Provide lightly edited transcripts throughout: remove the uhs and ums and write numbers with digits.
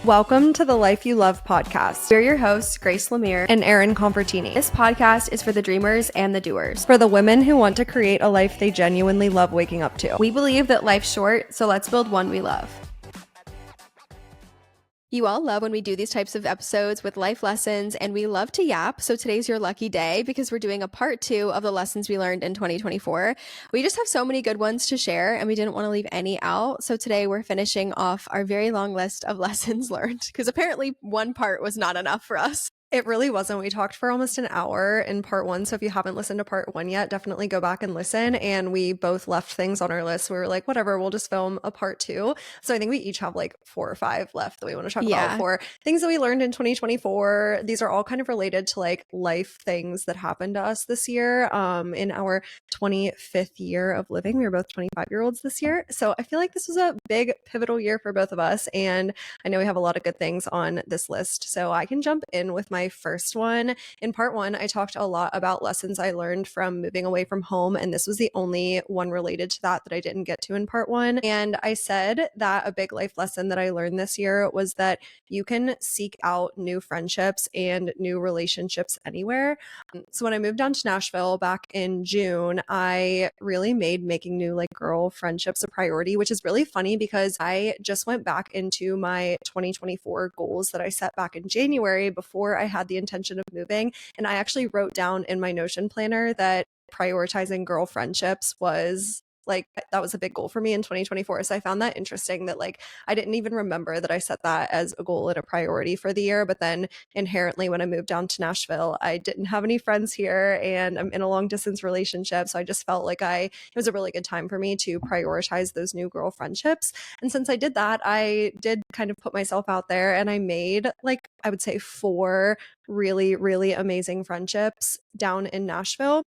Welcome to the Life You Love podcast. We're your hosts, Grace Lemire and Erin Convertini. This podcast is for the dreamers and the doers. For the women who want to create a life they genuinely love waking up to. We believe that life's short, so let's build one we love. You all love when we do these types of episodes with life lessons, and we love to yap. So today's your lucky day because we're doing a part 2 of the lessons we learned in 2024. We just have so many good ones to share, and we didn't want to leave any out. So today we're finishing off our very long list of lessons learned because apparently one part was not enough for us. It really wasn't. We talked for almost an hour in part 1. So if you haven't listened to part 1 yet, definitely go back and listen. And we both left things on our list. We were like, whatever, we'll just film a part 2. So I think we each have like 4 or 5 left that we want to talk about for things that we learned in 2024. These are all kind of related to like life things that happened to us this year. In our 25th year of living, we were both 25-year-olds this year. So I feel like this was a big pivotal year for both of us. And I know we have a lot of good things on this list. So I can jump in with my first one. In part 1, I talked a lot about lessons I learned from moving away from home, and this was the only one related to that I didn't get to in part 1. And I said that a big life lesson that I learned this year was that you can seek out new friendships and new relationships anywhere. So when I moved down to Nashville back in June, I really made making new like girl friendships a priority, which is really funny because I just went back into my 2024 goals that I set back in January before I had the intention of moving. And I actually wrote down in my Notion planner that prioritizing girl friendships was like, that was a big goal for me in 2024. So I found that interesting that like, I didn't even remember that I set that as a goal and a priority for the year. But then inherently when I moved down to Nashville, I didn't have any friends here and I'm in a long distance relationship. So I just felt like it was a really good time for me to prioritize those new girl friendships. And since I did that, I did kind of put myself out there and I made like, I would say 4 really, really amazing friendships down in Nashville.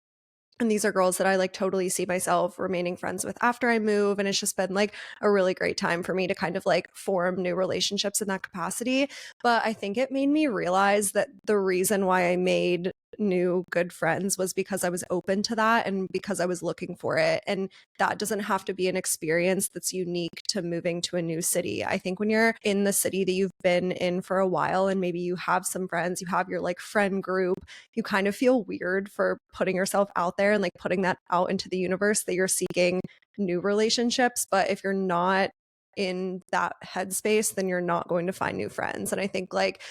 And these are girls that I like totally see myself remaining friends with after I move. And it's just been like a really great time for me to kind of like form new relationships in that capacity. But I think it made me realize that the reason why I made new good friends was because I was open to that and because I was looking for it. And that doesn't have to be an experience that's unique to moving to a new city. I think when you're in the city that you've been in for a while and maybe you have some friends, you have your like friend group, you kind of feel weird for putting yourself out there and like putting that out into the universe that you're seeking new relationships. But if you're not in that headspace, then you're not going to find new friends. And I think like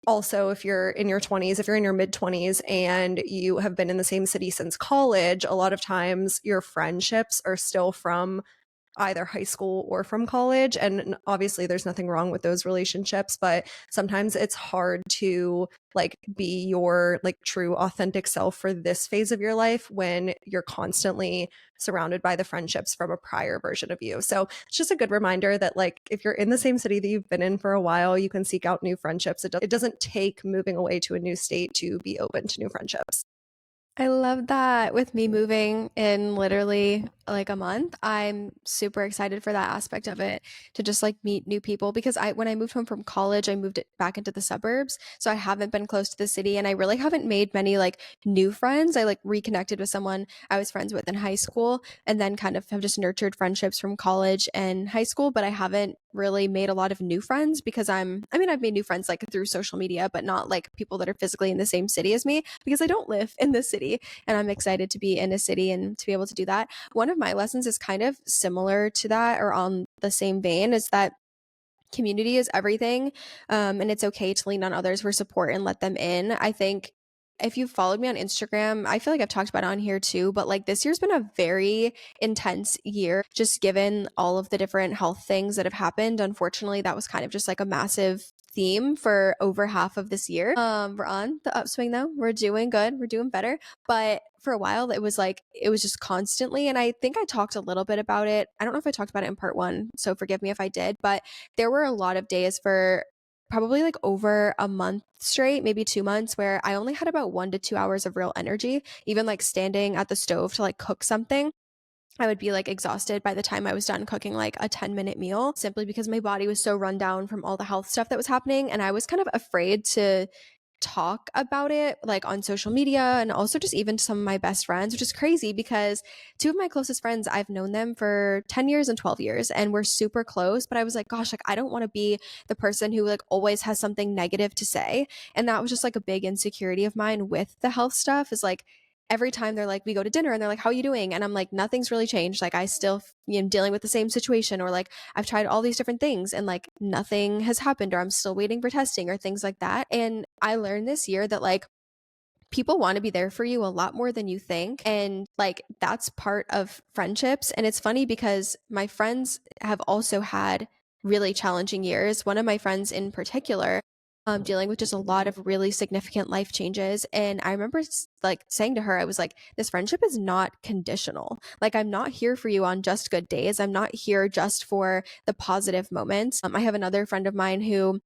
also, if you're in your 20s, if you're in your mid 20s and you have been in the same city since college, a lot of times your friendships are still from either high school or from college. And obviously there's nothing wrong with those relationships, but sometimes it's hard to like be your like true authentic self for this phase of your life when you're constantly surrounded by the friendships from a prior version of you. So it's just a good reminder that like if you're in the same city that you've been in for a while, you can seek out new friendships. It doesn't take moving away to a new state to be open to new friendships. I love that. With me moving in literally like a month, I'm super excited for that aspect of it, to just like meet new people, because when I moved home from college, I moved it back into the suburbs. So I haven't been close to the city and I really haven't made many like new friends. I like reconnected with someone I was friends with in high school and then kind of have just nurtured friendships from college and high school, but I haven't really made a lot of new friends because I've made new friends like through social media, but not like people that are physically in the same city as me because I don't live in the city. And I'm excited to be in a city and to be able to do that. One of my lessons is kind of similar to that or on the same vein, is that community is everything. And it's okay to lean on others for support and let them in. I think if you've followed me on Instagram, I feel like I've talked about it on here too, but like this year's been a very intense year, just given all of the different health things that have happened. Unfortunately, that was kind of just like a massive theme for over half of this year. We're on the upswing though. We're doing good. We're doing better. But for a while, it was just constantly. And I think I talked a little bit about it. I don't know if I talked about it in part 1, so forgive me if I did, but there were a lot of days for probably like over a month straight, maybe 2 months, where I only had about 1 to 2 hours of real energy. Even like standing at the stove to like cook something, I would be like exhausted by the time I was done cooking like a 10-minute meal, simply because my body was so run down from all the health stuff that was happening. And I was kind of afraid to talk about it like on social media and also just even some of my best friends, which is crazy because two of my closest friends, I've known them for 10 years and 12 years and we're super close. But I was like, gosh, like I don't want to be the person who like always has something negative to say. And that was just like a big insecurity of mine with the health stuff is like, every time they're like, we go to dinner and they're like, how are you doing? And I'm like, nothing's really changed. Like, I still, dealing with the same situation, or like, I've tried all these different things and like nothing has happened, or I'm still waiting for testing or things like that. And I learned this year that like, people want to be there for you a lot more than you think. And like, that's part of friendships. And it's funny because my friends have also had really challenging years. One of my friends in particular, dealing with just a lot of really significant life changes. And I remember like saying to her, I was like, this friendship is not conditional. Like, I'm not here for you on just good days. I'm not here just for the positive moments. I have another friend of mine who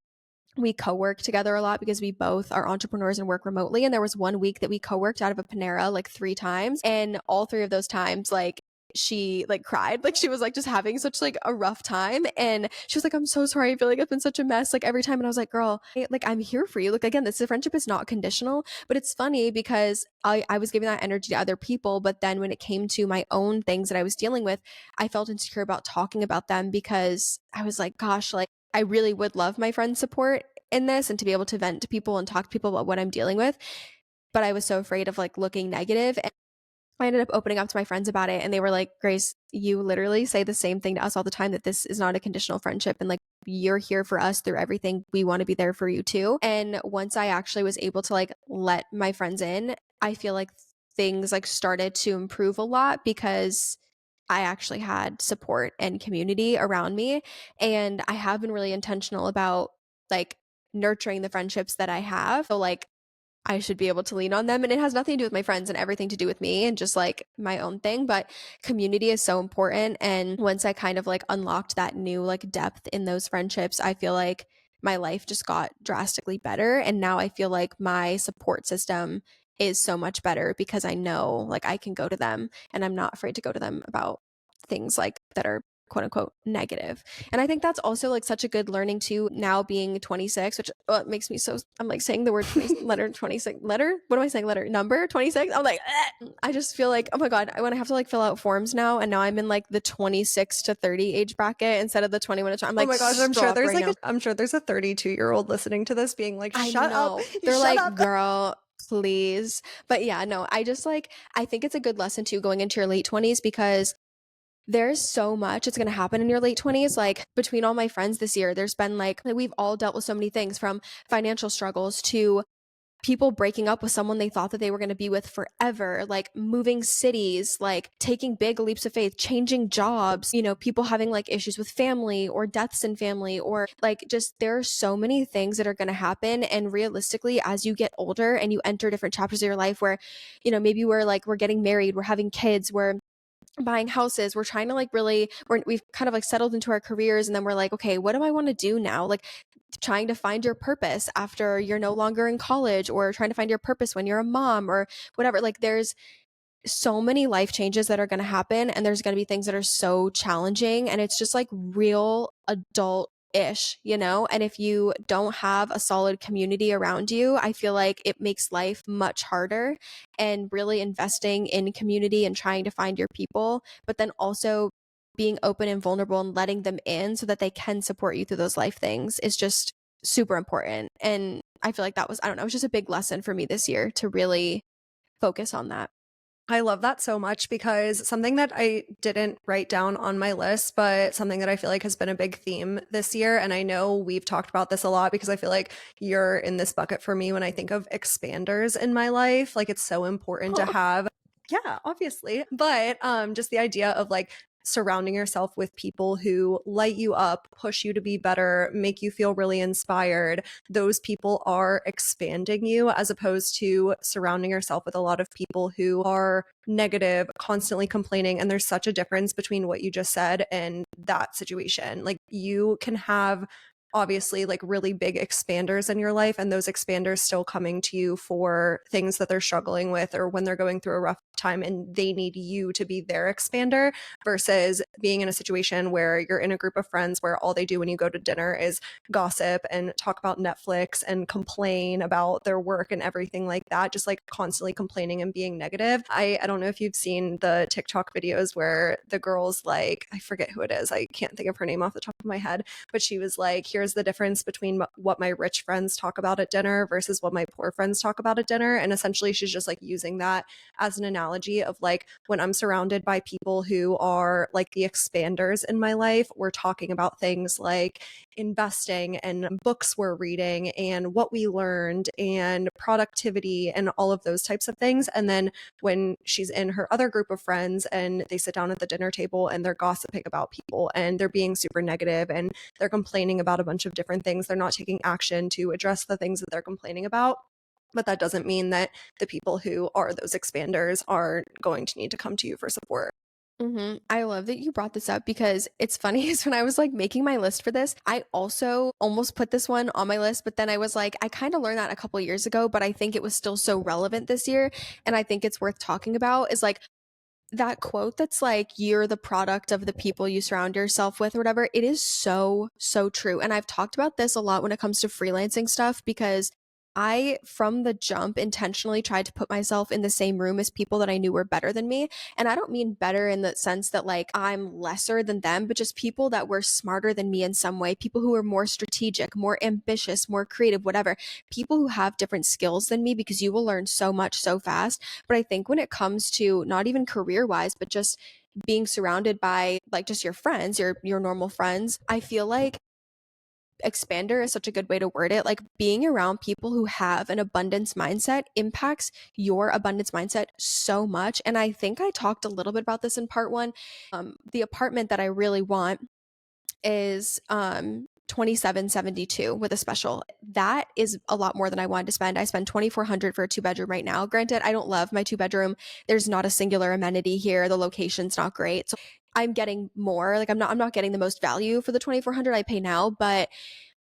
we co-work together a lot because we both are entrepreneurs and work remotely. And there was one week that we co-worked out of a Panera like 3 times. And all 3 of those times, like, she like cried, like she was like just having such like a rough time, and she was like, I'm so sorry, I feel like I've been such a mess like every time. And I was like, girl, like I'm here for you. Like, again, this friendship is not conditional. But it's funny because I was giving that energy to other people, but then when it came to my own things that I was dealing with, I felt insecure about talking about them because I was like, gosh, like I really would love my friends' support in this and to be able to vent to people and talk to people about what I'm dealing with. But I was so afraid of like looking negative. And I ended up opening up to my friends about it. And they were like, Grace, you literally say the same thing to us all the time, that this is not a conditional friendship. And like, you're here for us through everything. We want to be there for you too. And once I actually was able to like let my friends in, I feel like things like started to improve a lot because I actually had support and community around me. And I have been really intentional about like nurturing the friendships that I have. So like I should be able to lean on them. And it has nothing to do with my friends and everything to do with me and just like my own thing. But community is so important. And once I kind of like unlocked that new like depth in those friendships, I feel like my life just got drastically better. And now I feel like my support system is so much better because I know like I can go to them and I'm not afraid to go to them about things like that are quote unquote negative. And I think that's also like such a good learning too, now being 26, which makes me so, I'm like saying the word 20, letter 26, letter, what am I saying, letter number 26, I'm like I just feel like, oh my god, when I have to like fill out forms now, and now I'm in like the 26 to 30 age bracket instead of the 21 to, I'm Oh like my gosh, I'm sure stop there's right like now. I'm sure there's a 32-year-old listening to this being like, I shut up, know, you they're shut like, up. girl, please. But yeah, no, I just like, I think it's a good lesson too going into your late 20s because there's so much that's going to happen in your late 20s. Like, between all my friends this year, there's been like, we've all dealt with so many things, from financial struggles to people breaking up with someone they thought that they were going to be with forever, like moving cities, like taking big leaps of faith, changing jobs, people having like issues with family or deaths in family, or like just there are so many things that are going to happen. And realistically, as you get older and you enter different chapters of your life where, maybe we're getting married, we're having kids, we're buying houses, we're trying to like really, we've kind of like settled into our careers, and then we're like, okay, what do I want to do now? Like, trying to find your purpose after you're no longer in college, or trying to find your purpose when you're a mom or whatever. Like, there's so many life changes that are going to happen, and there's going to be things that are so challenging, and it's just like real adult ish. And if you don't have a solid community around you, I feel like it makes life much harder. And really investing in community and trying to find your people, but then also being open and vulnerable and letting them in so that they can support you through those life things is just super important. And I feel like that was, I don't know, it was just a big lesson for me this year to really focus on that. I love that so much, because something that I didn't write down on my list, but something that I feel like has been a big theme this year, and I know we've talked about this a lot because I feel like you're in this bucket for me when I think of expanders in my life. Like, it's so important to have, yeah, obviously, but just the idea of like surrounding yourself with people who light you up, push you to be better, make you feel really inspired. Those people are expanding you, as opposed to surrounding yourself with a lot of people who are negative, constantly complaining. And there's such a difference between what you just said and that situation. Like, you can have obviously like really big expanders in your life, and those expanders still coming to you for things that they're struggling with or when they're going through a rough time and they need you to be their expander, versus being in a situation where you're in a group of friends where all they do when you go to dinner is gossip and talk about Netflix and complain about their work and everything like that, just like constantly complaining and being negative. I don't know if you've seen the TikTok videos where the girl's like, I forget who it is, I can't think of her name off the top of my head, but she was like, here's the difference between what my rich friends talk about at dinner versus what my poor friends talk about at dinner. And essentially she's just like using that as an analogy of like, when I'm surrounded by people who are like the expanders in my life, we're talking about things like investing and books we're reading and what we learned and productivity and all of those types of things. And then when she's in her other group of friends and they sit down at the dinner table and they're gossiping about people and they're being super negative and they're complaining about a bunch of different things, they're not taking action to address the things that they're complaining about. But that doesn't mean that the people who are those expanders are going to need to come to you for support. I love that you brought this up because it's funny is when I was like making my list for this, I also almost put this one on my list, but then I was like, I kind of learned that a couple years ago, but I think it was still so relevant this year. And I think it's worth talking about is like that quote that's like, you're the product of the people you surround yourself with or whatever. It is so, so true. And I've talked about this a lot when it comes to freelancing stuff because I, from the jump, intentionally tried to put myself in the same room as people that I knew were better than me. And I don't mean better in the sense that like I'm lesser than them, but just people that were smarter than me in some way, people who were more strategic, more ambitious, more creative, whatever, people who have different skills than me because you will learn so much so fast. But I think when it comes to not even career wise, but just being surrounded by like just your friends, your normal friends, I feel like expander is such a good way to word it. Like being around people who have an abundance mindset impacts your abundance mindset so much. And I think I talked a little bit about this in part one. The apartment that I really want is 2772 with a special. That is a lot more than I wanted to spend. I spend 2400 for a two bedroom right now. Granted, I don't love my two bedroom. There's not a singular amenity here. The location's not great. So I'm getting more. Like I'm not getting the most value for the 2400 I pay now, but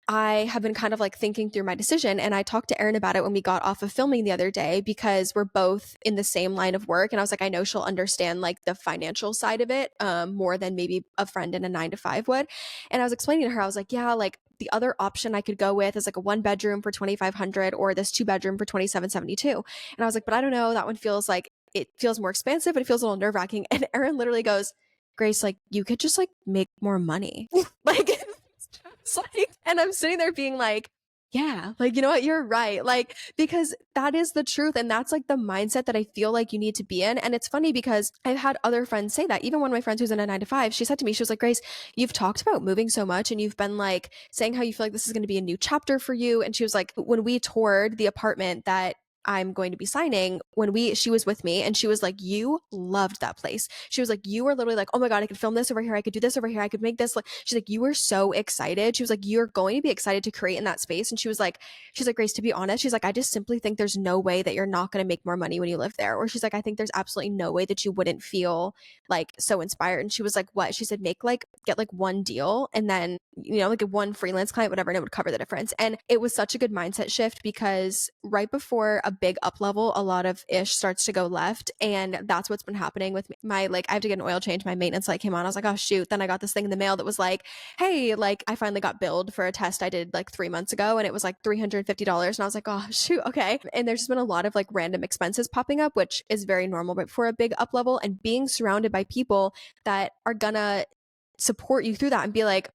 I have been kind of like thinking through my decision, and I talked to Erin about it when we got off of filming the other day because we're both in the same line of work. And I was like, I know she'll understand like the financial side of it more than maybe a friend in a 9 to 5 would. And I was explaining to her, I was like, yeah, like the other option I could go with is like a one bedroom for 2500 or this two bedroom for 2772. And I was like, but I don't know. That one feels like it feels more expansive, but it feels a little nerve wracking. And Erin literally goes, Grace, like you could just like make more money. Like like, and I'm sitting there being like, yeah, like, you know what? You're right. Like, because that is the truth. And that's like the mindset that I feel like you need to be in. And it's funny because I've had other friends say that. Even one of my friends who's in a 9 to 5, she said to me, she was like, Grace, you've talked about moving so much and you've been like saying how you feel like this is going to be a new chapter for you. And she was like, when we toured the apartment that I'm going to be signing, she was with me and she was like, you loved that place. She was like, you were literally like, oh my God, I could film this over here. I could do this over here. I could make this. Like, she's like, you were so excited. She was like, you're going to be excited to create in that space. And she's like, Grace, to be honest, she's like, I just simply think there's no way that you're not going to make more money when you live there. Or she's like, I think there's absolutely no way that you wouldn't feel like so inspired. And she was like, what? She said, get like one deal and then, like a one freelance client, whatever, and it would cover the difference. And it was such a good mindset shift because right before a big up level, a lot of ish starts to go left. And that's what's been happening with my, like, I have to get an oil change. My maintenance light came on. I was like, oh shoot. Then I got this thing in the mail that was like, hey, like I finally got billed for a test I did like 3 months ago and it was like $350. And I was like, oh shoot. Okay. And there's just been a lot of like random expenses popping up, which is very normal, but for a big up level and being surrounded by people that are gonna support you through that and be like,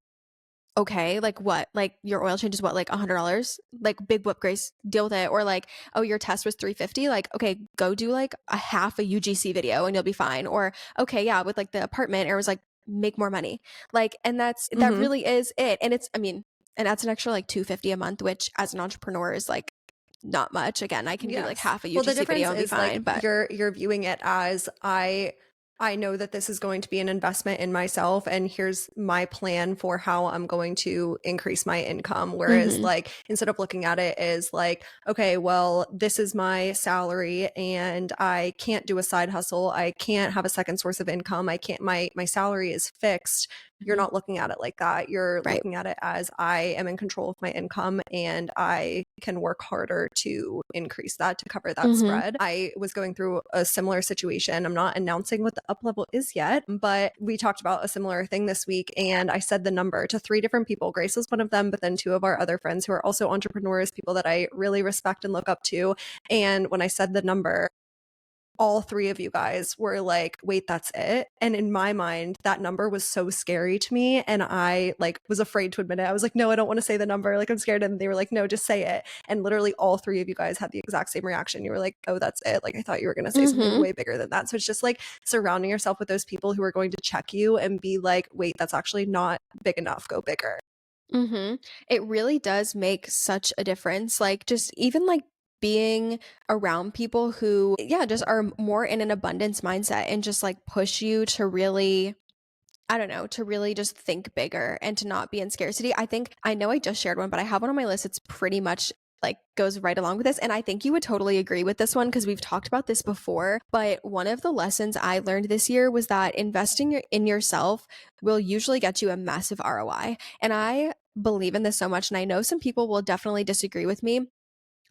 okay, like what? Like your oil change is what, like $100? Like big whoop, Grace, deal with it. Or like, oh, your test was 350. Like, okay, go do like a half a UGC video and you'll be fine. Or okay, yeah, with like the apartment, it was like make more money. Like, and that Mm-hmm. really is it. And it's, I mean, and that's an extra like 250 a month, which as an entrepreneur is like not much. Again, I can do like Yes. half a Well, the UGC video difference and be is like fine. But you're viewing it as I know that this is going to be an investment in myself and here's my plan for how I'm going to increase my income. Whereas mhm. like instead of looking at it as like, okay, well, this is my salary and I can't do a side hustle. I can't have a second source of income. I can't my salary is fixed. you're Mhm. not looking at it like that. You're Right. looking at it as I am in control of my income and I can work harder to increase that to cover that Mhm. spread. I was going through a similar situation. I'm not announcing what the up level is yet, but we talked about a similar thing this week and I said the number to three different people. Grace was one of them, but then two of our other friends who are also entrepreneurs, people that I really respect and look up to. And when I said the number, all three of you guys were like, wait, that's it. And in my mind, that number was so scary to me. And I like was afraid to admit it. I was like, no, I don't want to say the number. Like, I'm scared. And they were like, no, just say it. And literally all three of you guys had the exact same reaction. You were like, oh, that's it. Like, I thought you were going to say something Mhm. way bigger than that. So it's just like surrounding yourself with those people who are going to check you and be like, wait, that's actually not big enough. Go bigger. Mhm. It really does make such a difference. Like, just even, like, being around people who, yeah, just are more in an abundance mindset and just, like, push you to really, I don't know, to really just think bigger and to not be in scarcity. I think I know I just shared one, but I have one on my list. It's pretty much like goes right along with this. And I think you would totally agree with this one because we've talked about this before. But one of the lessons I learned this year was that in yourself will usually get you a massive ROI. And I believe in this so much. And I know some people will definitely disagree with me,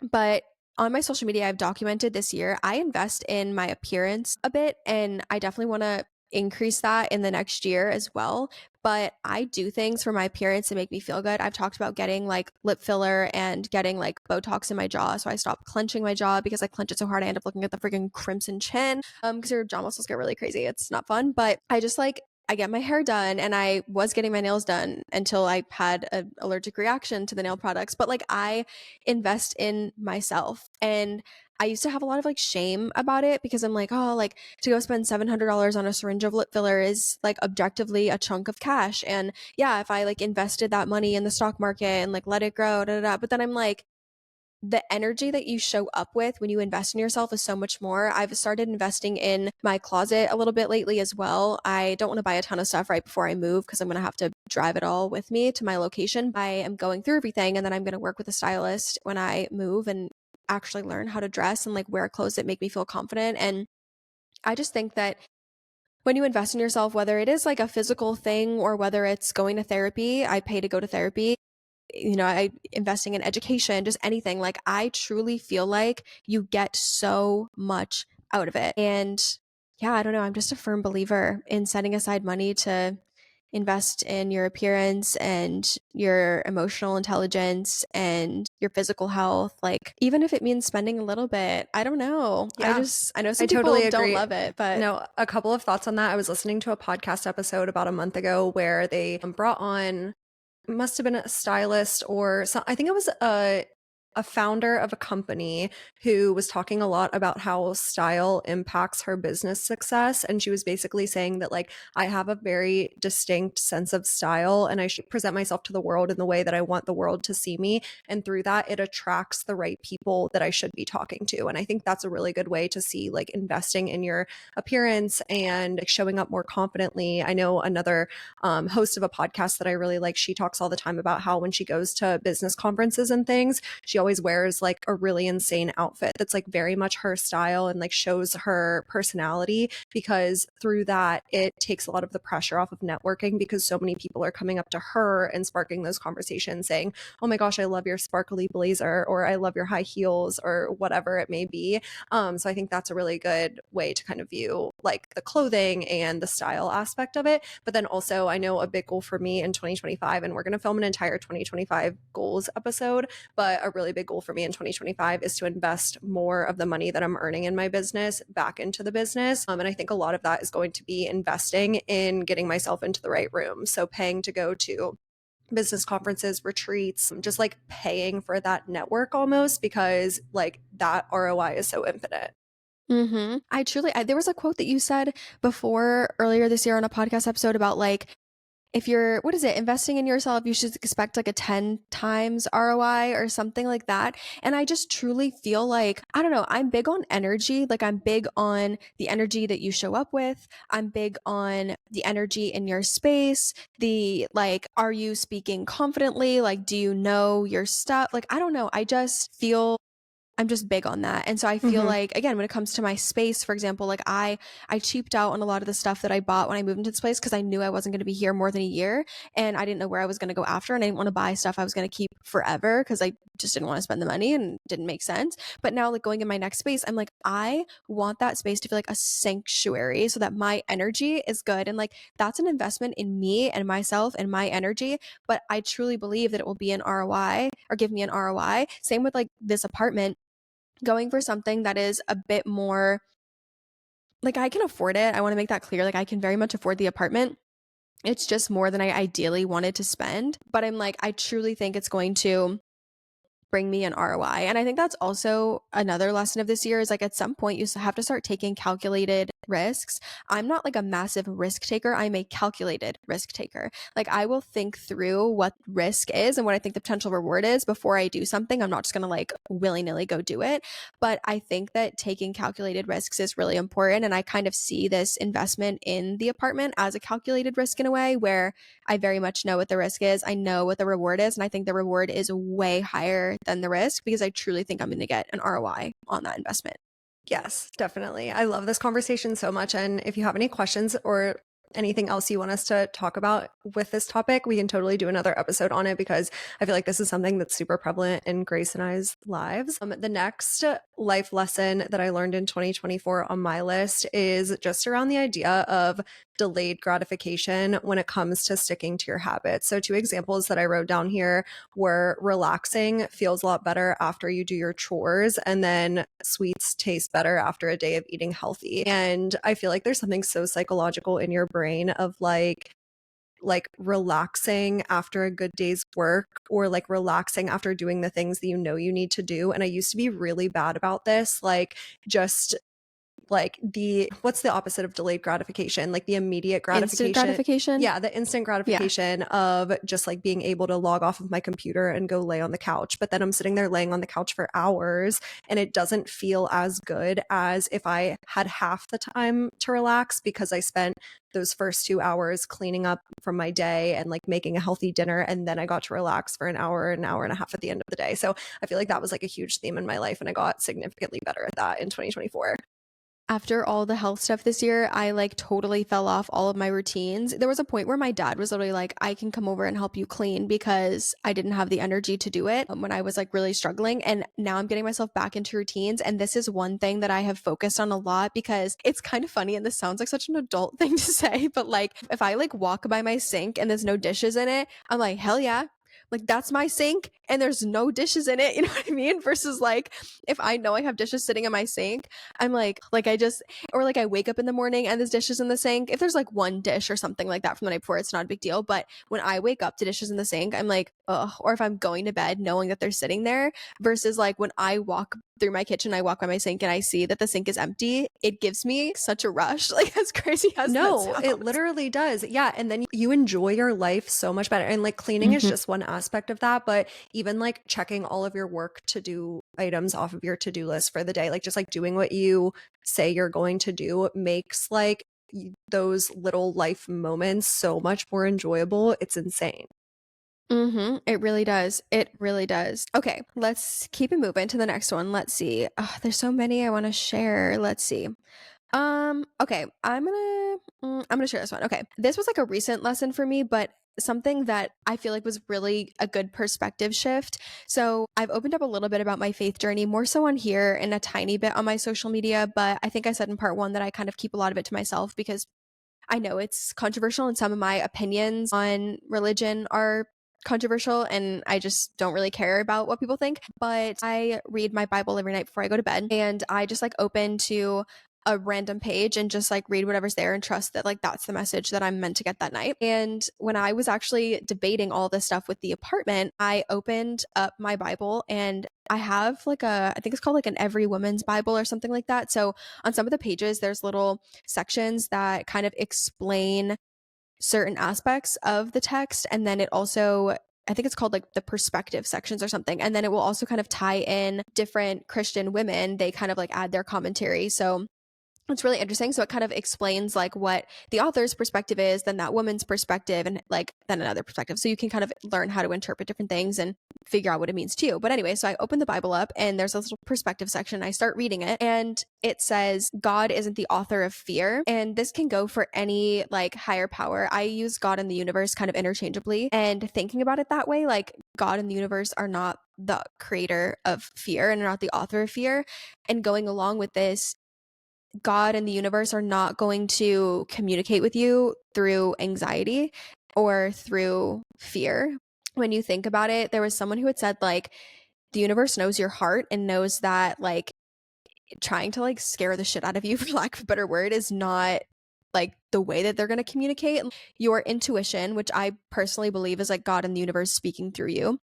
but on my social media, I've documented this year, I invest in my appearance a bit, and I definitely want to increase that in the next year as well. But I do things for my appearance to make me feel good. I've talked about getting like lip filler and getting like Botox in my jaw. So I stop clenching my jaw because I clench it so hard I end up looking at the freaking crimson chin. Because your jaw muscles get really crazy. It's not fun. But I just like I get my hair done and I was getting my nails done until I had an allergic reaction to the nail products. But like I invest in myself. And I used to have a lot of like shame about it because I'm like, oh, like to go spend $700 on a syringe of lip filler is like objectively a chunk of cash. And yeah, if I like invested that money in the stock market and like let it grow, da, da, da. But then I'm like, the energy that you show up with when you invest in yourself is so much more. I've started investing in my closet a little bit lately as well. I don't want to buy a ton of stuff right before I move because I'm going to have to drive it all with me to my location. I am going through everything and then I'm going to work with a stylist when I move and actually learn how to dress and like wear clothes that make me feel confident. And I just think that when you invest in yourself, whether it is like a physical thing or whether it's going to therapy, I pay to go to therapy, I investing in education, just anything. Like I truly feel like you get so much out of it. And yeah, I don't know. I'm just a firm believer in setting aside money to invest in your appearance and your emotional intelligence and your physical health. Like even if it means spending a little bit, I don't know. Yeah, I know I some people totally don't agree. love it, but No, a couple of thoughts on that. I was listening to a podcast episode about a month ago where they brought on must have been a stylist or so, I think it was a founder of a company who was talking a lot about how style impacts her business success. And she was basically saying that, like, I have a very distinct sense of style and I should present myself to the world in the way that I want the world to see me. And through that, it attracts the right people that I should be talking to. And I think that's a really good way to see, like, investing in your appearance and showing up more confidently. I know another host of a podcast that I really like, she talks all the time about how when she goes to business conferences and things, she always wears like a really insane outfit that's like very much her style and like shows her personality because through that, it takes a lot of the pressure off of networking because so many people are coming up to her and sparking those conversations saying, oh my gosh, I love your sparkly blazer or I love your high heels or whatever it may be. So I think that's a really good way to kind of view like the clothing and the style aspect of it. But then also, I know a big goal for me in 2025, and we're going to film an entire 2025 goals episode, but a really big goal for me in 2025 is to invest more of the money that I'm earning in my business back into the business. And I think a lot of that is going to be investing in getting myself into the right room. So paying to go to business conferences, retreats, just like paying for that network almost because like that ROI is so infinite. there was a quote that you said before earlier this year on a podcast episode about like if you're, what is it, investing in yourself, you should expect like a 10 times ROI or something like that. And I just truly feel like, I don't know, I'm big on energy. Like I'm big on the energy that you show up with. I'm big on the energy in your space. The like, are you speaking confidently? Like, do you know your stuff? Like, I don't know. I just feel I'm just big on that. And so I feel Mhm. like, again, when it comes to my space, for example, like I cheaped out on a lot of the stuff that I bought when I moved into this place because I knew I wasn't going to be here more than a year and I didn't know where I was going to go after, and I didn't want to buy stuff I was going to keep forever because I just didn't want to spend the money and didn't make sense. But now, like, going in my next space, I'm like, I want that space to feel like a sanctuary so that my energy is good. And like that's an investment in me and myself and my energy. But I truly believe that it will be an ROI or give me an ROI. Same with like this apartment, going for something that is a bit more like I can afford it. I want to make that clear. Like I can very much afford the apartment. It's just more than I ideally wanted to spend. But I'm like, I truly think it's going to bring me an ROI. And I think that's also another lesson of this year is like at some point you have to start taking calculated risks. I'm not like a massive risk taker. I'm a calculated risk taker. Like I will think through what risk is and what I think the potential reward is before I do something. I'm not just going to like willy-nilly go do it. But I think that taking calculated risks is really important. And I kind of see this investment in the apartment as a calculated risk in a way where I very much know what the risk is. I know what the reward is. And I think the reward is way higher than the risk because I truly think I'm going to get an ROI on that investment. Yes, definitely. I love this conversation so much. And if you have any questions or anything else you want us to talk about with this topic, we can totally do another episode on it because I feel like this is something that's super prevalent in Grace and I's lives. The next life lesson that I learned in 2024 on my list is just around the idea of delayed gratification when it comes to sticking to your habits. So, two examples that I wrote down here were relaxing feels a lot better after you do your chores, and then sweets taste better after a day of eating healthy. And I feel like there's something so psychological in your brain of like relaxing after a good day's work or like relaxing after doing the things that you know you need to do. And I used to be really bad about this, like just like the what's the opposite of delayed gratification? Like the immediate Instant gratification. gratification? Yeah, the instant Yeah. gratification of just like being able to log off of my computer and go lay on the couch. But then I'm sitting there laying on the couch for hours and it doesn't feel as good as if I had half the time to relax because I spent those first 2 hours cleaning up from my day and like making a healthy dinner. And then I got to relax for an hour and a half at the end of the day. So I feel like that was like a huge theme in my life. And I got significantly better at that in 2024. After all the health stuff this year, I like totally fell off all of my routines. There was a point where my dad was literally like, I can come over and help you clean because I didn't have the energy to do it when I was like really struggling. And now I'm getting myself back into routines. And this is one thing that I have focused on a lot because it's kind of funny. And this sounds like such an adult thing to say, but like if I like walk by my sink and there's no dishes in it, I'm like, hell yeah. Like that's my sink and there's no dishes in it. You know what I mean? Versus like if I know I have dishes sitting in my sink, I'm like I just, or like I wake up in the morning and there's dishes in the sink. If there's like one dish or something like that from the night before, it's not a big deal. But when I wake up to dishes in the sink, I'm like, ugh. Or if I'm going to bed knowing that they're sitting there, versus like when I walk through my kitchen, I walk by my sink and I see that the sink is empty, it gives me such a rush. Like as crazy as that No, it sounds. literally does. Yeah. And then you enjoy your life so much better. And like cleaning is Mhm. just one aspect of that. But even like checking all of your work to do items off of your to do list for the day, like just like doing what you say you're going to do makes like those little life moments so much more enjoyable. It's insane. It really does. It really does. Okay, let's keep it moving to the next one. Let's see. There's so many I want to share. Let's see. Okay, I'm gonna share this one. Okay, this was like a recent lesson for me, but something that I feel like was really a good perspective shift. So I've opened up a little bit about my faith journey, more so on here and a tiny bit on my social media. But I think I said in part one that I kind of keep a lot of it to myself because I know it's controversial and some of my opinions on religion are controversial and I just don't really care about what people think. But I read my Bible every night before I go to bed and I just like open to a random page and just like read whatever's there and trust that like that's the message that I'm meant to get that night. And when I was actually debating all this stuff with the apartment, I opened up my Bible and I have like I think it's called like an Every Woman's Bible or something like that. So on some of the pages, there's little sections that kind of explain certain aspects of the text. And then it also, I think it's called like the perspective sections or something. And then it will also kind of tie in different Christian women. They kind of like add their commentary. So It's really interesting. So it kind of explains like what the author's perspective is, then that woman's perspective, and like then another perspective. So you can kind of learn how to interpret different things and figure out what it means to you. But anyway, so I open the Bible up and there's a little perspective section. I start reading it and it says God isn't the author of fear. And this can go for any like higher power. I use God and the universe kind of interchangeably, and thinking about it that way, like God and the universe are not the creator of fear and are not the author of fear. And going along with this, God and the universe are not going to communicate with you through anxiety or through fear. When you think about it, there was someone who had said, like, the universe knows your heart and knows that, like, trying to, like, scare the shit out of you, for lack of a better word, is not like the way that they're going to communicate. Your intuition, which I personally believe is like God and the universe speaking through you,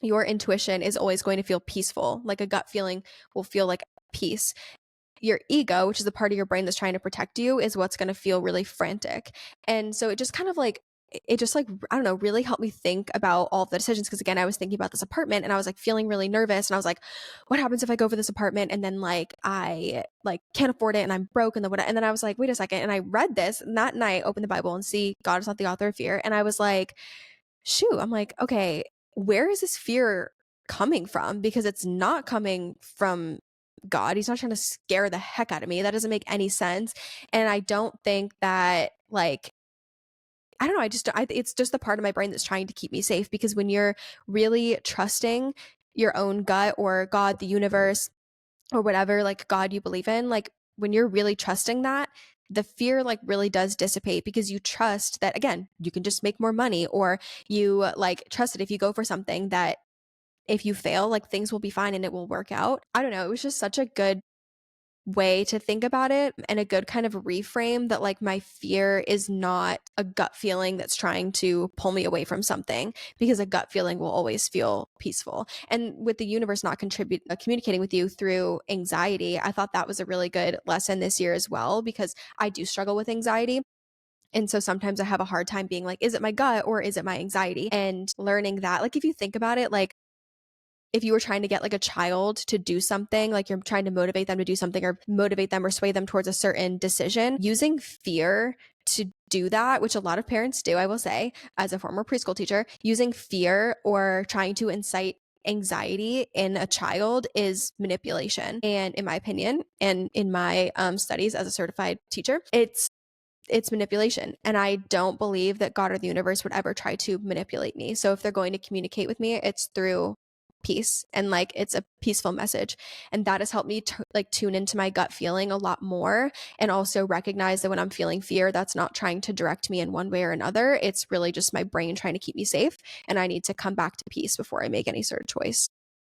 your intuition is always going to feel peaceful. Like a gut feeling will feel like peace. Your ego, which is the part of your brain that's trying to protect you, is what's going to feel really frantic. And so it just kind of like, it just like, I don't know, really helped me think about all of the decisions. Cause again, I was thinking about this apartment and I was like feeling really nervous. And I was like, what happens if I go for this apartment and then like I like can't afford it and I'm broke and then what? And then I was like, wait a second. And I read this and that night, opened the Bible and see God is not the author of fear. And I was like, shoot, I'm like, okay, where is this fear coming from? Because it's not coming from God. He's not trying to scare the heck out of me. That doesn't make any sense. And I don't think that, like, I don't know. It's just the part of my brain that's trying to keep me safe, because when you're really trusting your own gut or God, the universe, or whatever, like God you believe in, like when you're really trusting that, the fear like really does dissipate, because you trust that, again, you can just make more money, or you like trust that if you go for something that if you fail, like things will be fine and it will work out. I don't know. It was just such a good way to think about it, and a good kind of reframe that like my fear is not a gut feeling that's trying to pull me away from something, because a gut feeling will always feel peaceful. And with the universe not communicating with you through anxiety, I thought that was a really good lesson this year as well, because I do struggle with anxiety. And so sometimes I have a hard time being like, is it my gut or is it my anxiety? And learning that, like, if you think about it, like, if you were trying to get like a child to do something, like you're trying to motivate them to do something or motivate them or sway them towards a certain decision, using fear to do that, which a lot of parents do, I will say, as a former preschool teacher, using fear or trying to incite anxiety in a child is manipulation. And in my opinion, and in my studies as a certified teacher, it's manipulation. And I don't believe that God or the universe would ever try to manipulate me. So if they're going to communicate with me, it's through peace, and like it's a peaceful message. And that has helped me like tune into my gut feeling a lot more, and also recognize that when I'm feeling fear, that's not trying to direct me in one way or another. It's really just my brain trying to keep me safe, and I need to come back to peace before I make any sort of choice.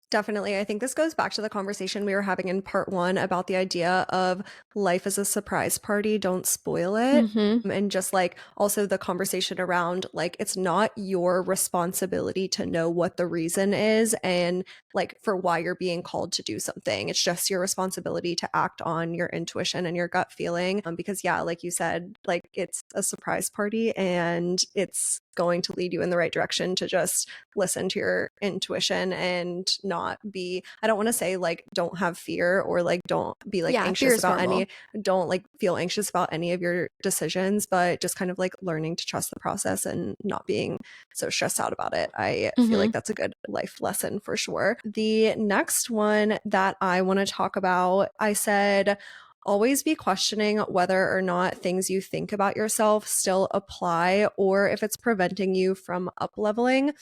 Definitely. I think this goes back to the conversation we were having in part one about the idea of life as a surprise party, don't spoil it. Mm-hmm. And just like also the conversation around like it's not your responsibility to know what the reason is and like for why you're being called to do something. It's just your responsibility to act on your intuition and your gut feeling. Because, yeah, like you said, like it's a surprise party and it's going to lead you in the right direction to just listen to your intuition and not be, I don't want to say like don't have fear or like don't be like Yeah, fear anxious is about normal. any, don't like feel anxious about any of your decisions, but just kind of like learning to trust the process and not being so stressed out about it. I feel Mm-hmm. like that's a good life lesson for sure. The next one that I want to talk about, I said, always be questioning whether or not things you think about yourself still apply or if it's preventing you from up leveling.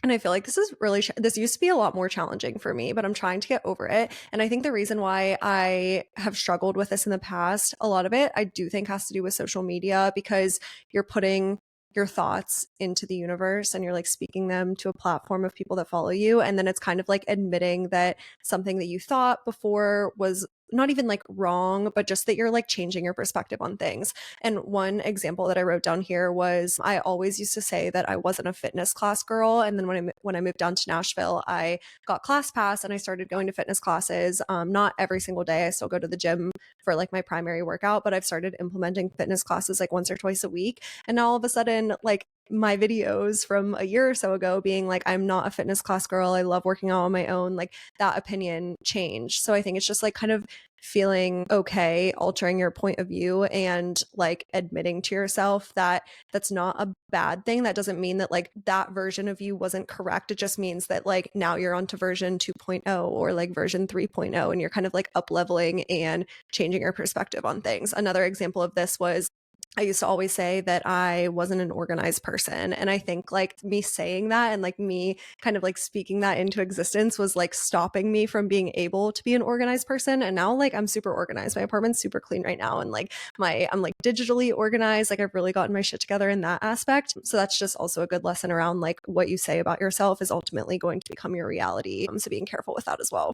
And I feel like this is really, this used to be a lot more challenging for me, but I'm trying to get over it. And I think the reason why I have struggled with this in the past, a lot of it, I do think has to do with social media, because you're putting your thoughts into the universe and you're like speaking them to a platform of people that follow you. And then it's kind of like admitting that something that you thought before was not even like wrong, but just that you're like changing your perspective on things. And one example that I wrote down here was I always used to say that I wasn't a fitness class girl. And then when I moved down to Nashville, I got class pass and I started going to fitness classes. Not every single day. I still go to the gym for like my primary workout, but I've started implementing fitness classes like once or twice a week. And now all of a sudden, like my videos from a year or so ago being like, I'm not a fitness class girl. I love working out on my own. Like that opinion changed. So I think it's just like kind of feeling okay altering your point of view and like admitting to yourself that that's not a bad thing. That doesn't mean that like that version of you wasn't correct. It just means that like now you're on to version 2.0 or like version 3.0 and you're kind of like up leveling and changing your perspective on things. Another example of this was I used to always say that I wasn't an organized person. And I think like me saying that and like me kind of like speaking that into existence was like stopping me from being able to be an organized person. And now like I'm super organized. My apartment's super clean right now. And like I'm like digitally organized. Like I've really gotten my shit together in that aspect. So that's just also a good lesson around like what you say about yourself is ultimately going to become your reality. So being careful with that as well.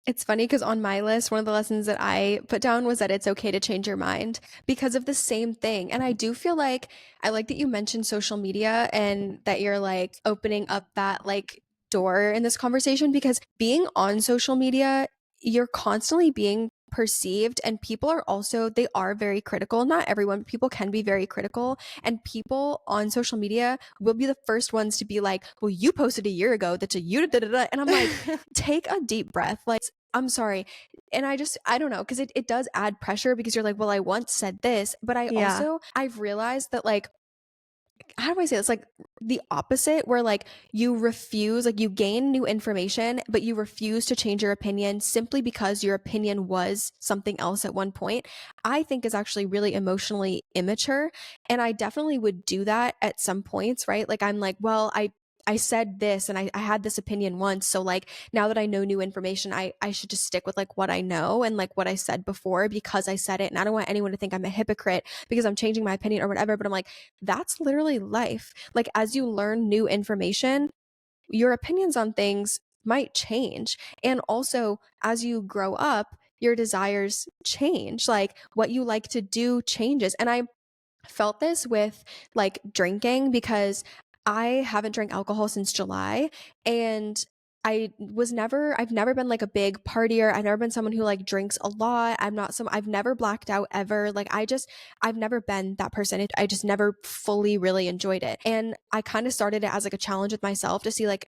It's funny because on my list, one of the lessons that I put down was that it's okay to change your mind because of the same thing. And I do feel like I like that you mentioned social media and that you're like opening up that like door in this conversation because being on social media, you're constantly being perceived and people are also they are very critical. Not everyone, but people can be very critical, and people on social media will be the first ones to be like, well, you posted a year ago that you da, da, da, da. And I'm like, take a deep breath. Like, I'm sorry. And I don't know, because it does add pressure because you're like, well, I once said this, but Yeah. I've realized that like, how do I say this? Like the opposite, where like you refuse, like you gain new information, but you refuse to change your opinion simply because your opinion was something else at one point, I think is actually really emotionally immature. And I definitely would do that at some points, right? Like I'm like, well, I said this and I had this opinion once. So like now that I know new information, I should just stick with like what I know and like what I said before because I said it. And I don't want anyone to think I'm a hypocrite because I'm changing my opinion or whatever. But I'm like, that's literally life. Like as you learn new information, your opinions on things might change. And also as you grow up, your desires change. Like what you like to do changes. And I felt this with like drinking because I haven't drank alcohol since July, and I've never been like a big partier. I've never been someone who like drinks a lot. I've never blacked out ever. I've never been that person. I just never fully really enjoyed it. And I kind of started it as like a challenge with myself to see like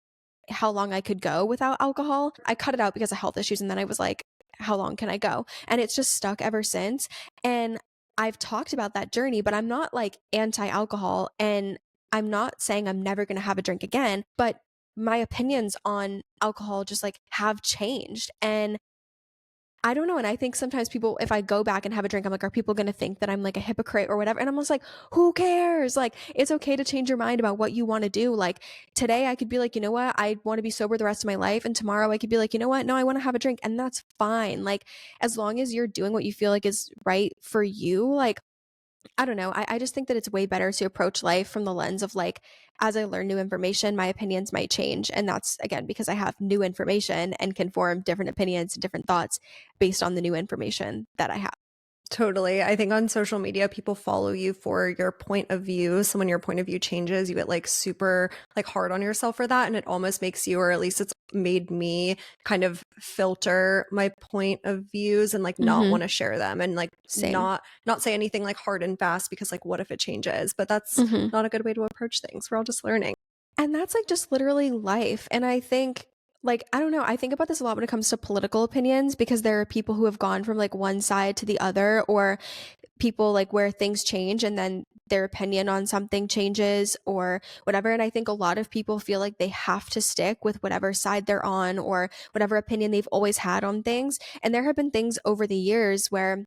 how long I could go without alcohol. I cut it out because of health issues. And then I was like, how long can I go? And it's just stuck ever since. And I've talked about that journey, but I'm not like anti alcohol. And I'm not saying I'm never going to have a drink again, but my opinions on alcohol just like have changed. And I don't know. And I think sometimes people, if I go back and have a drink, I'm like, are people going to think that I'm like a hypocrite or whatever? And I'm just like, who cares? Like, it's okay to change your mind about what you want to do. Like, today I could be like, you know what? I want to be sober the rest of my life. And tomorrow I could be like, you know what? No, I want to have a drink. And that's fine. Like, as long as you're doing what you feel like is right for you, like, I don't know. I just think that it's way better to approach life from the lens of like, as I learn new information, my opinions might change. And that's again because I have new information and can form different opinions and different thoughts based on the new information that I have. Totally. I think on social media, people follow you for your point of view. So when your point of view changes, you get like super like hard on yourself for that. And it almost makes you, or at least it's made me kind of filter my point of views and like not Mm-hmm. want to share them and like Same. not say anything like hard and fast because like what if it changes? But that's Mm-hmm. not a good way to approach things. We're all just learning. And that's like just literally life. And I think, like, I don't know, I think about this a lot when it comes to political opinions because there are people who have gone from like one side to the other, or people like where things change and then their opinion on something changes or whatever. And I think a lot of people feel like they have to stick with whatever side they're on or whatever opinion they've always had on things. And there have been things over the years where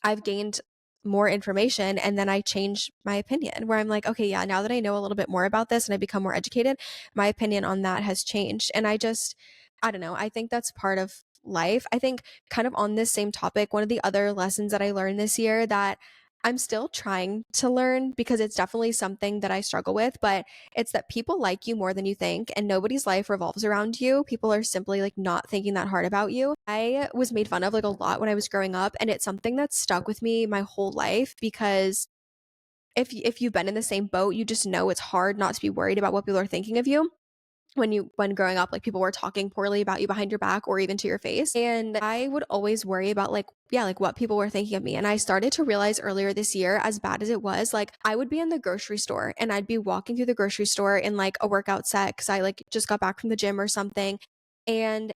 I've gained more information and then I change my opinion where I'm like, okay, yeah, now that I know a little bit more about this and I become more educated, my opinion on that has changed. And I don't know, I think that's part of life. I think kind of on this same topic, one of the other lessons that I learned this year that I'm still trying to learn because it's definitely something that I struggle with, but it's that people like you more than you think and nobody's life revolves around you. People are simply like not thinking that hard about you. I was made fun of like a lot when I was growing up, and it's something that stuck with me my whole life because if you've been in the same boat, you just know it's hard not to be worried about what people are thinking of you. when growing up, like people were talking poorly about you behind your back or even to your face. And I would always worry about like, yeah, like what people were thinking of me. And I started to realize earlier this year, as bad as it was, like I would be in the grocery store and I'd be walking through the grocery store in like a workout set because I like just got back from the gym or something. And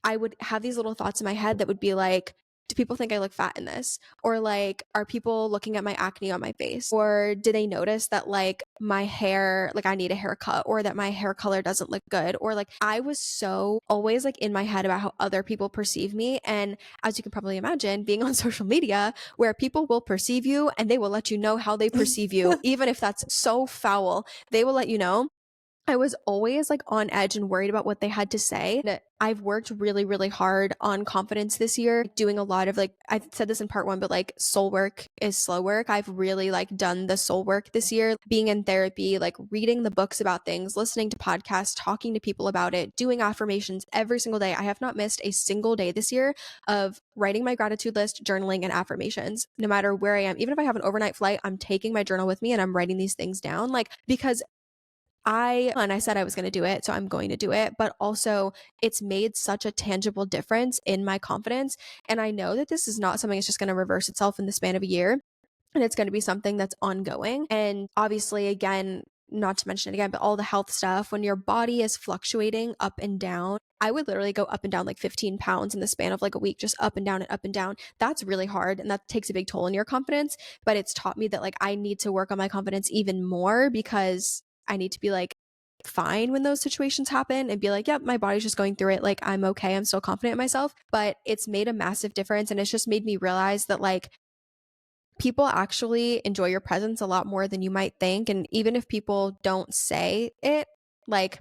I would have these little thoughts in my head that would be like, do people think I look fat in this? Or like, are people looking at my acne on my face? Or do they notice that like my hair, like I need a haircut or that my hair color doesn't look good? Or like, I was so always like in my head about how other people perceive me. And as you can probably imagine, being on social media where people will perceive you and they will let you know how they perceive you, even if that's so foul, they will let you know. I was always like on edge and worried about what they had to say. And I've worked really, really hard on confidence this year, doing a lot of like, I said this in part one, but like soul work is slow work. I've really like done the soul work this year, being in therapy, like reading the books about things, listening to podcasts, talking to people about it, doing affirmations every single day. I have not missed a single day this year of writing my gratitude list, journaling, and affirmations. No matter where I am, even if I have an overnight flight, I'm taking my journal with me and I'm writing these things down. Like, because I said I was going to do it, so I'm going to do it, but also it's made such a tangible difference in my confidence. And I know that this is not something that's just going to reverse itself in the span of a year. And it's going to be something that's ongoing. And obviously, again, not to mention it again, but all the health stuff, when your body is fluctuating up and down, I would literally go up and down like 15 pounds in the span of like a week, just up and down and up and down. That's really hard. And that takes a big toll on your confidence. But it's taught me that like I need to work on my confidence even more because I need to be like fine when those situations happen and be like, yep, my body's just going through it. Like, I'm okay. I'm still confident in myself. But it's made a massive difference. And it's just made me realize that, like, people actually enjoy your presence a lot more than you might think. And even if people don't say it, like,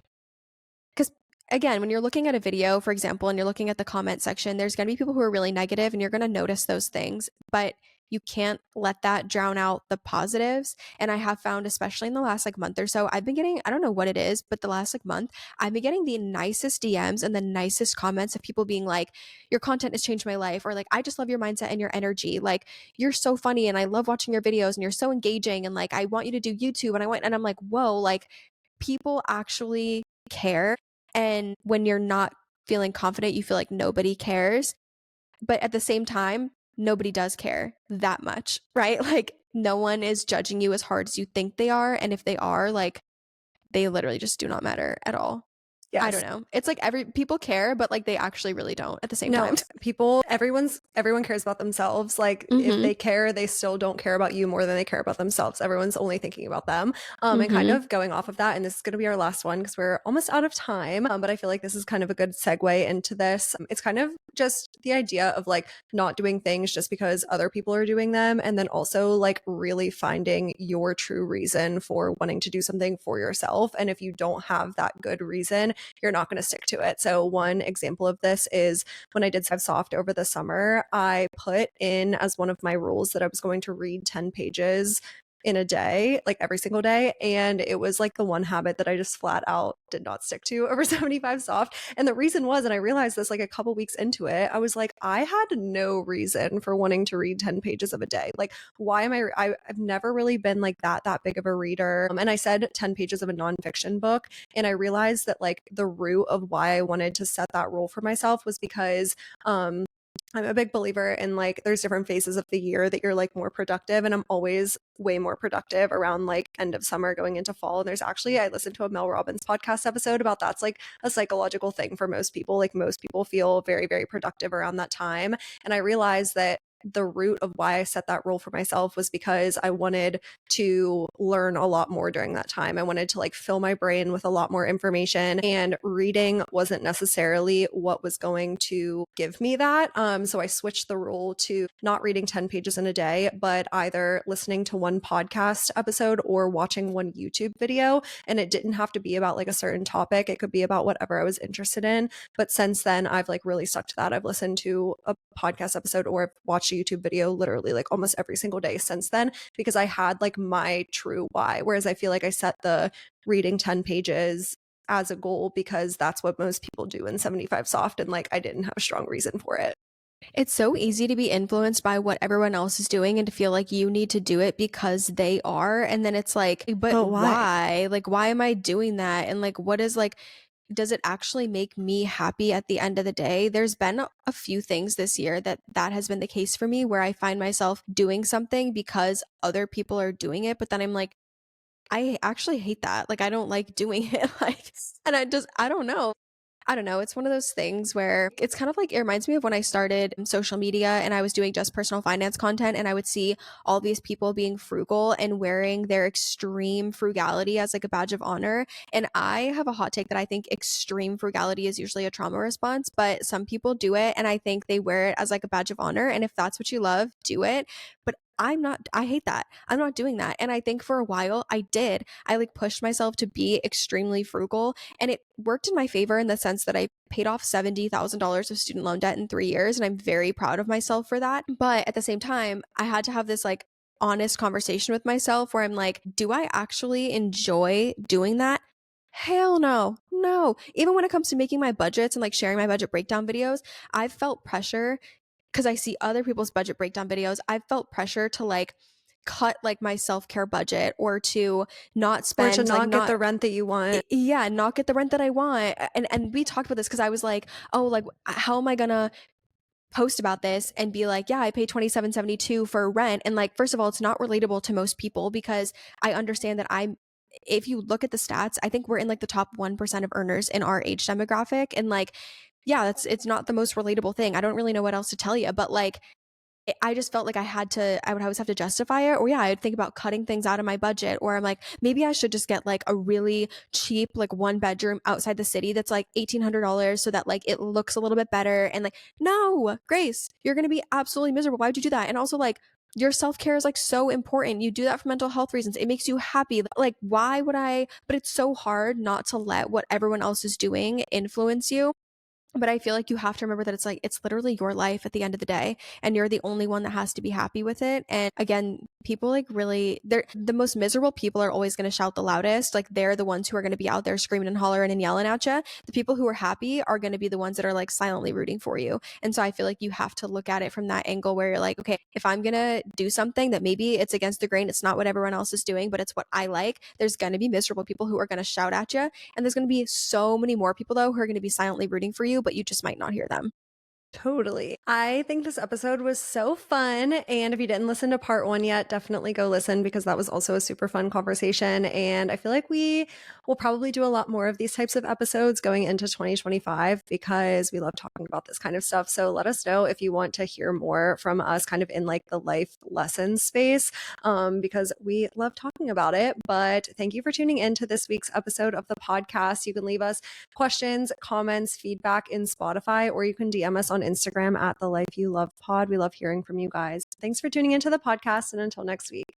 because again, when you're looking at a video, for example, and you're looking at the comment section, there's going to be people who are really negative and you're going to notice those things, but you can't let that drown out the positives. And I have found, especially in the last like month or so, I've been getting, I don't know what it is, but the last like month, I've been getting the nicest DMs and the nicest comments of people being like, your content has changed my life, or like, I just love your mindset and your energy. Like, you're so funny and I love watching your videos and you're so engaging. And like, I want you to do YouTube. And I'm like, whoa, like people actually care. And when you're not feeling confident, you feel like nobody cares. But at the same time, nobody does care that much, right? Like no one is judging you as hard as you think they are. And if they are, like they literally just do not matter at all. I don't Yes. know. It's like people care, but like they actually really don't at the same No, time. everyone cares about themselves. Like if Mhm. they care, they still don't care about you more than they care about themselves. Everyone's only thinking about them. And kind Mhm. of going off of that, and this is going to be our last one because we're almost out of time. But I feel like this is kind of a good segue into this. It's kind of just the idea of like not doing things just because other people are doing them, and then also like really finding your true reason for wanting to do something for yourself. And if you don't have that good reason, you're not going to stick to it. So one example of this is when I did Save Soft over the summer, I put in as one of my rules that I was going to read 10 pages in a day, like every single day. And it was like the one habit that I just flat out did not stick to over 75 soft. And the reason was, and I realized this like a couple weeks into it, I was like, I had no reason for wanting to read 10 pages of a day. Like, why am I've never really been like that big of a reader. And I said 10 pages of a nonfiction book. And I realized that like the root of why I wanted to set that rule for myself was because, I'm a big believer in like there's different phases of the year that you're like more productive, and I'm always way more productive around like end of summer going into fall. And there's actually I listened to a Mel Robbins podcast episode about that's like a psychological thing for most people. Like most people feel very very productive around that time, and I realized that the root of why I set that rule for myself was because I wanted to learn a lot more during that time. I wanted to like fill my brain with a lot more information, and reading wasn't necessarily what was going to give me that. So I switched the rule to not reading 10 pages in a day, but either listening to one podcast episode or watching one YouTube video. And it didn't have to be about like a certain topic. It could be about whatever I was interested in. But since then, I've like really stuck to that. I've listened to a podcast episode or I've watched a YouTube video literally like almost every single day since then, because I had like my true why. Whereas I feel like I set the reading 10 pages as a goal because that's what most people do in 75 soft, and like I didn't have a strong reason for it. It's so easy to be influenced by what everyone else is doing and to feel like you need to do it because they are. And then it's like, but But why? why? Like, why am I doing that? And like, what is like, does it actually make me happy at the end of the day? There's been a few things this year that has been the case for me where I find myself doing something because other people are doing it, but then I'm like, I actually hate that. Like, I don't like doing it. Like, and I don't know. I don't know. It's one of those things where it's kind of like it reminds me of when I started social media and I was doing just personal finance content and I would see all these people being frugal and wearing their extreme frugality as like a badge of honor. And I have a hot take that I think extreme frugality is usually a trauma response, but some people do it and I think they wear it as like a badge of honor. And if that's what you love, do it. But I'm not, I hate that. I'm not doing that. And I think for a while I did. I like pushed myself to be extremely frugal and it worked in my favor in the sense that I paid off $70,000 of student loan debt in 3 years. And I'm very proud of myself for that. But at the same time, I had to have this like honest conversation with myself where I'm like, do I actually enjoy doing that? Hell no. No. Even when it comes to making my budgets and like sharing my budget breakdown videos, I've felt pressure because I see other people's budget breakdown videos. I've felt pressure to like cut like my self-care budget or to not Or to spend like not get not the rent that you want. yeah, not get the rent that I want. And we talked about this because I was like, oh, like how am I gonna post about this and be like, yeah, I pay 27.72 for rent. And like, first of all, it's not relatable to most people because I understand that if you look at the stats, I think we're in like the top 1% of earners in our age demographic. And like, yeah, it's not the most relatable thing. I don't really know what else to tell you, but like I just felt like I would always have to justify it. Or yeah, I'd think about cutting things out of my budget. Or I'm like, maybe I should just get like a really cheap, like 1 bedroom outside the city that's like $1,800 so that like it looks a little bit better. And like, no, Grace, you're going to be absolutely miserable. Why would you do that? And also like, your self care is like so important. You do that for mental health reasons. It makes you happy. Like, why would I? But it's so hard not to let what everyone else is doing influence you. But I feel like you have to remember that it's like, it's literally your life at the end of the day, and you're the only one that has to be happy with it. And again, people like really, they're the most miserable people are always going to shout the loudest. Like, they're the ones who are going to be out there screaming and hollering and yelling at you. The people who are happy are going to be the ones that are like silently rooting for you. And so I feel like you have to look at it from that angle where you're like, okay, if I'm going to do something that maybe it's against the grain, it's not what everyone else is doing, but it's what I like, there's going to be miserable people who are going to shout at you. And there's going to be so many more people, though, who are going to be silently rooting for you, but you just might not hear them. Totally. I think this episode was so fun. And if you didn't listen to part one yet, definitely go listen because that was also a super fun conversation. And I feel like we will probably do a lot more of these types of episodes going into 2025 because we love talking about this kind of stuff. So let us know if you want to hear more from us kind of in like the life lessons space because we love talking about it. But thank you for tuning in to this week's episode of the podcast. You can leave us questions, comments, feedback in Spotify, or you can DM us on Instagram at The Life You Love Pod. We love hearing from you guys. Thanks for tuning into the podcast, and until next week.